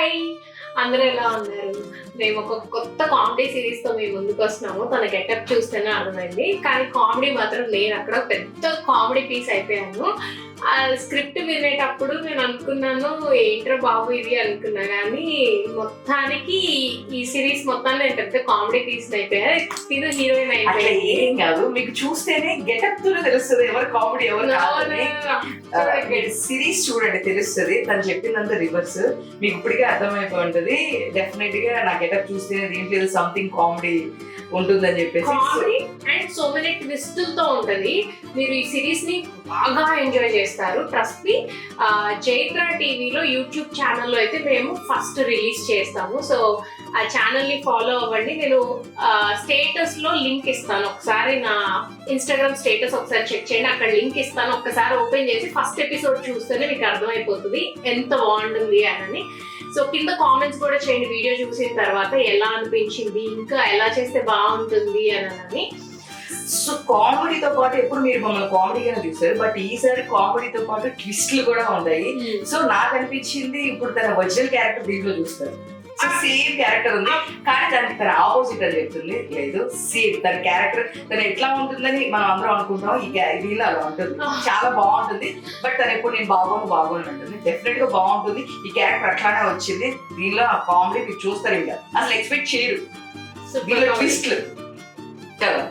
Hi, అందరూ ఎలా ఉన్నారు? మేము ఒక కొత్త కామెడీ సిరీస్ తో మేము ముందుకు వస్తున్నాము. తన గెటప్ చూస్తేనే అర్థమైంది, కానీ కామెడీ మాత్రం నేను అక్కడ పెద్ద కామెడీ పీస్ అయిపోయాను. ఆ స్క్రిప్ట్ వినేటప్పుడు నేను అనుకున్నాను ఏంట్రా బాబు ఇది అనుకున్నా, కానీ మొత్తానికి ఈ సిరీస్ మొత్తాన్ని నేను పెద్ద కామెడీ పీస్ అయిపోయా. ఇది హీరోయిన్ అయిపోయింది. ఏం కాదు, మీకు చూస్తేనే గెటప్ తోనే తెలుస్తుంది ఎవరు కామెడీ ఎవరు సిరీస్ చూడండి తెలుస్తుంది. తను చెప్పిందంతా రివర్స్ మీకు ఇప్పటికే అర్థమైపోయి ఉంటది. డెఫినెట్ గా నా గెటప్ చూస్తేనే దీంట్లో సంథింగ్ కామెడీ ఉంటుందని చెప్పేసి కామెడీ అండ్ సో మెనీ ట్విస్టులతో ఉంటది. మీరు ఈ సిరీస్ ని బాగా ఎంజాయ్ చేస్తారు. Trust me. చైత్ర టీవీలో యూట్యూబ్ ఛానల్లో అయితే మేము ఫస్ట్ రిలీజ్ చేస్తాము. సో ఆ ఛానల్ ని ఫాలో అవ్వండి. నేను స్టేటస్ లో లింక్ ఇస్తాను. ఒకసారి నా ఇన్స్టాగ్రామ్ స్టేటస్ ఒకసారి చెక్ చేయండి, అక్కడ లింక్ ఇస్తాను. ఒక్కసారి ఓపెన్ చేసి ఫస్ట్ ఎపిసోడ్ చూస్తేనే మీకు అర్థమైపోతుంది ఎంత బాగుంటుంది అని. సో కింద కామెంట్స్ కూడా చేయండి వీడియో చూసిన తర్వాత ఎలా అనిపించింది, ఇంకా ఎలా చేస్తే బాగుంటుంది అని. సో కామెడీతో పాటు ఎప్పుడు మీరు మమ్మల్ని కామెడీగానే చూసారు, బట్ ఈసారి కామెడీతో పాటు ట్విస్ట్లు కూడా ఉన్నాయి. సో నాకు అనిపించింది ఇప్పుడు తన ఒరిజినల్ క్యారెక్టర్ దీంట్లో చూస్తారు. సో సేమ్ క్యారెక్టర్ ఉంది, కానీ దానికి తన ఆపోజిట్ అని చెప్తుంది. లేదు, సేమ్ తన క్యారెక్టర్ తను ఎట్లా ఉంటుందని మనం అందరం అనుకుంటాం. దీనిలో అలా ఉంటుంది, చాలా బాగుంటుంది. బట్ తను ఎప్పుడు నేను బాగోను అంటుంది. డెఫినెట్ గా బాగుంటుంది. ఈ క్యారెక్టర్ అట్లానే వచ్చింది. దీనిలో ఆ కామెడీ మీరు చూస్తారు, ఇంకా అసలు ఎక్స్పెక్ట్ చేయరు. దీనిలో ట్విస్ట్లు కదా.